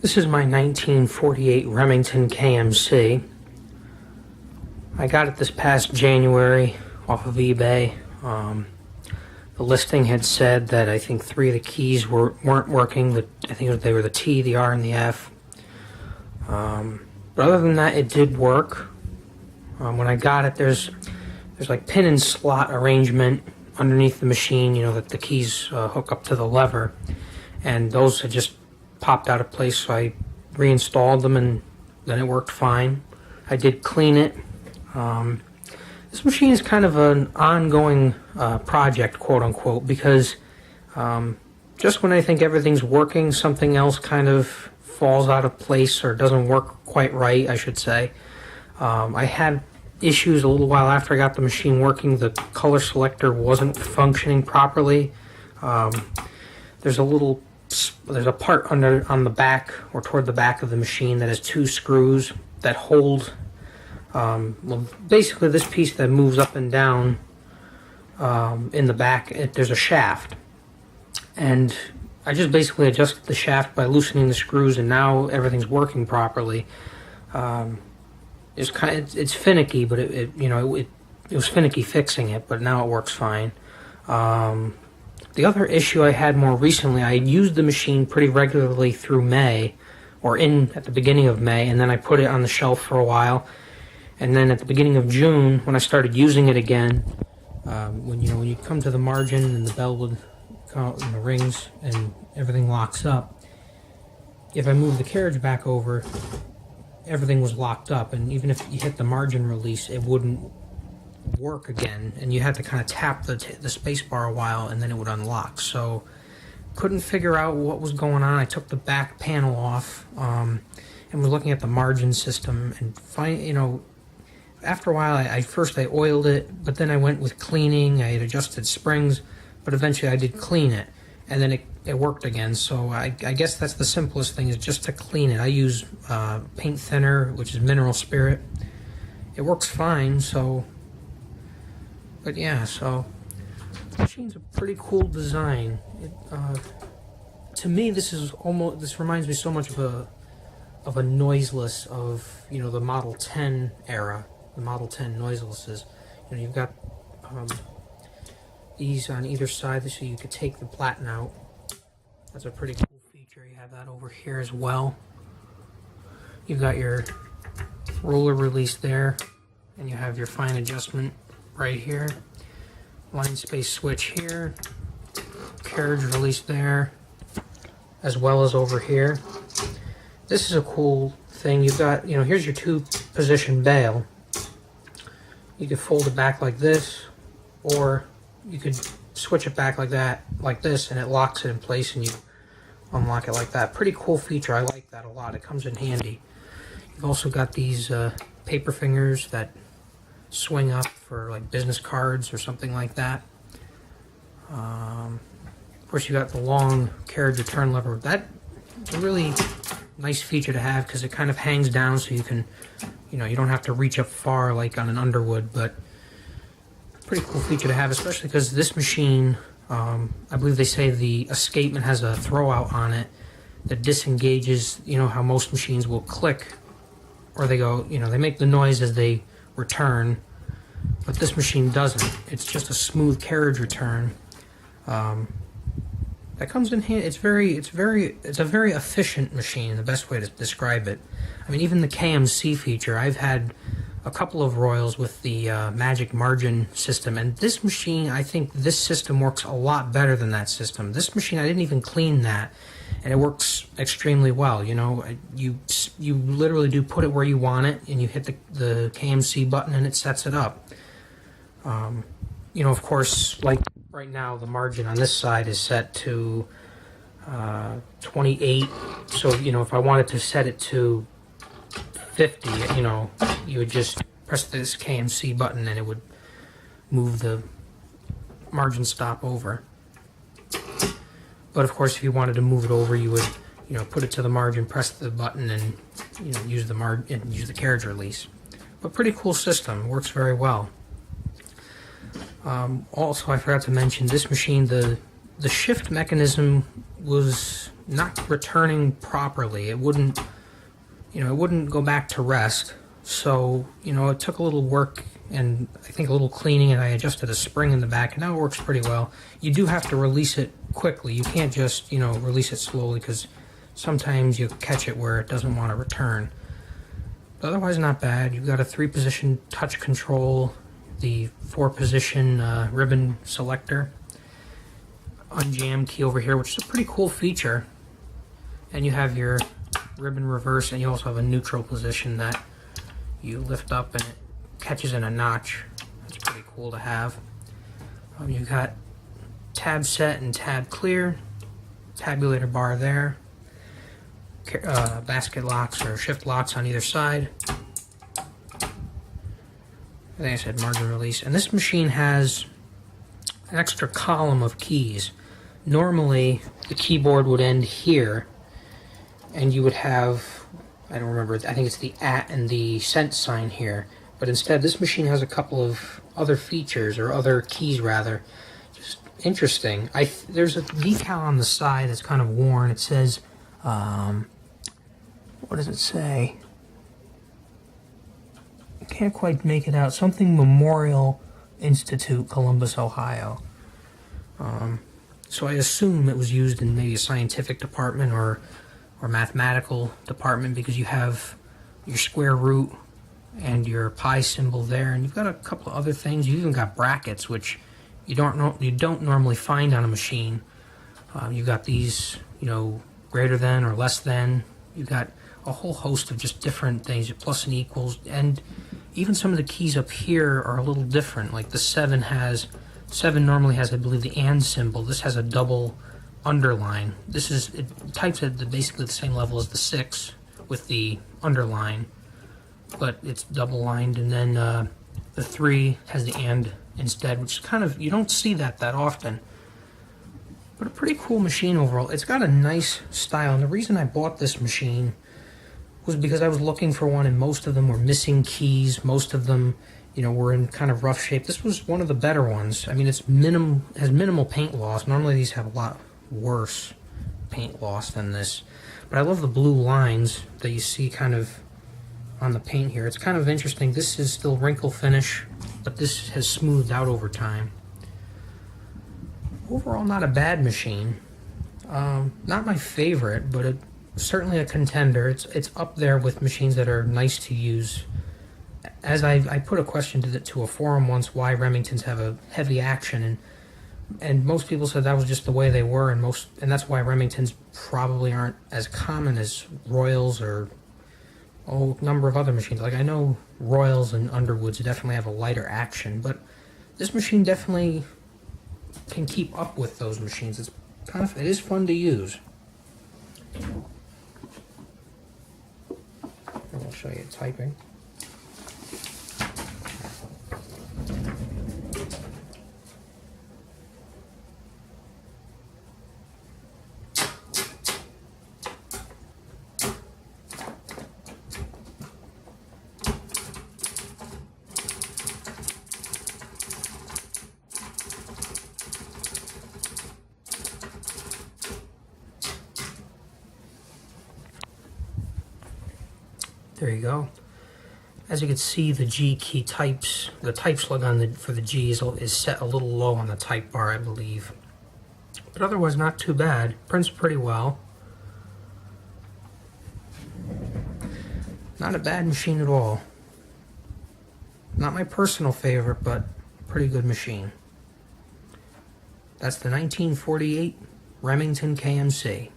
This is my 1948 Remington KMC. I got it this past January off of eBay. The listing had said that I think 3 of the keys weren't working. I think they were the T, the R, and the F. But other than that, it did work. When I got it, there's like pin and slot arrangement underneath the machine, that the keys hook up to the lever, and those had just popped out of place, so I reinstalled them and then it worked fine. I did clean it. This machine is kind of an ongoing project, quote unquote, because just when I think everything's working, something else kind of falls out of place or doesn't work quite right, I should say. I had issues a little while after I got the machine working. The color selector wasn't functioning properly. There's a part on the back or toward the back of the machine that has 2 screws that hold, basically this piece that moves up and down in the back. There's a shaft, and I just basically adjusted the shaft by loosening the screws, and now everything's working properly. It's finicky, but it was finicky fixing it, but now it works fine. The other issue I had more recently, I used the machine pretty regularly through May, or at the beginning of May, and then I put it on the shelf for a while. And then at the beginning of June, when I started using it again, when you come to the margin and the bell would come out and the rings and everything locks up, if I move the carriage back over, everything was locked up, and even if you hit the margin release, it wouldn't work again, and you had to kind of tap the space bar a while and then it would unlock. So couldn't figure out what was going on. I took the back panel off and was looking at the margin system, and after a while I oiled it, but then I went with cleaning. I had adjusted springs, but eventually I did clean it, and then it worked again. So I guess that's the simplest thing, is just to clean it. I use paint thinner, which is mineral spirit. It works fine. But yeah, so the machine's a pretty cool design. To me, this reminds me so much of a noiseless the Model 10 era, the Model 10 noiselesses. You've got these on either side, so you could take the platen out. That's a pretty cool feature. You have that over here as well. You've got your roller release there, and you have your fine adjustment right here. Line space switch here. Carriage release there, as well as over here. This is a cool thing. You've got, here's your 2-position bail. You could fold it back like this, or you could switch it back like that, like this, and it locks it in place and you unlock it like that. Pretty cool feature. I like that a lot. It comes in handy. You've also got these paper fingers that swing up for like business cards or something like that. Of course, you got the long carriage return lever. That's a really nice feature to have, because it kind of hangs down, so you can, you don't have to reach up far like on an Underwood. But pretty cool feature to have, especially because this machine, I believe they say the escapement has a throwout on it that disengages. How most machines will click, or they go, they make the noise as they return, but this machine doesn't. It's just a smooth carriage return. That comes in hand. It's a very efficient machine, the best way to describe it. I mean, even the KMC feature, I've had a couple of Royals with the magic margin system, and this machine, I think this system works a lot better than that system. This machine, I didn't even clean that, and it works extremely well. You literally do put it where you want it, and you hit the KMC button and it sets it up. Of course, like right now, the margin on this side is set to 28. So, if I wanted to set it to 50, you would just press this KMC button and it would move the margin stop over. But of course, if you wanted to move it over, you would, put it to the margin, press the button, and use the carriage release. But pretty cool system. Works very well. Also, I forgot to mention this machine. The the shift mechanism was not returning properly. It wouldn't, it wouldn't go back to rest. So, it took a little work and I think a little cleaning, and I adjusted a spring in the back, and now it works pretty well. You do have to release it quickly. You can't just, release it slowly, because sometimes you catch it where it doesn't want to return. But otherwise, not bad. You've got a 3-position touch control, the 4-position ribbon selector, unjam key over here, which is a pretty cool feature. And you have your ribbon reverse, and you also have a neutral position that you lift up and it catches in a notch. That's pretty cool to have. You've got tab set and tab clear, tabulator bar there, basket locks or shift locks on either side. I think I said margin release. And this machine has an extra column of keys. Normally, the keyboard would end here, and you would have, I don't remember, I think it's the @ and the cent sign here. But instead, this machine has a couple of other features, or other keys rather. Just interesting. There's a decal on the side that's kind of worn. It says, what does it say? I can't quite make it out. Something Memorial Institute, Columbus, Ohio. So I assume it was used in maybe a scientific department or mathematical department, because you have your square root and your pi symbol there, and you've got a couple of other things. You even got brackets, which you don't normally find on a machine. You've got these, greater than or less than. You've got a whole host of just different things, plus and equals, and even some of the keys up here are a little different. Like the 7 normally has, I believe, the and symbol. This has a double underline. It types at basically the same level as the 6 with the underline, but it's double lined. And then the 3 has the and instead, which is kind of, you don't see that often. But a pretty cool machine overall. It's got a nice style, and the reason I bought this machine was because I was looking for one, and most of them were missing keys. Most of them, were in kind of rough shape. This was one of the better ones. I mean, has minimal paint loss. Normally these have a lot worse paint loss than this. But I love the blue lines that you see kind of on the paint here. It's kind of interesting. This is still wrinkle finish, but this has smoothed out over time. Overall, not a bad machine. Not my favorite, but certainly a contender. It's up there with machines that are nice to use. As I put a question to a forum once, why Remingtons have a heavy action, and most people said that was just the way they were, and that's why Remingtons probably aren't as common as Royals or a number of other machines. Like, I know Royals and Underwoods definitely have a lighter action, but this machine definitely can keep up with those machines. It is fun to use. I'll show you typing. There you go. As you can see, the G key the type slug for the G is set a little low on the type bar, I believe. But otherwise, not too bad. Prints pretty well. Not a bad machine at all. Not my personal favorite, but pretty good machine. That's the 1948 Remington KMC.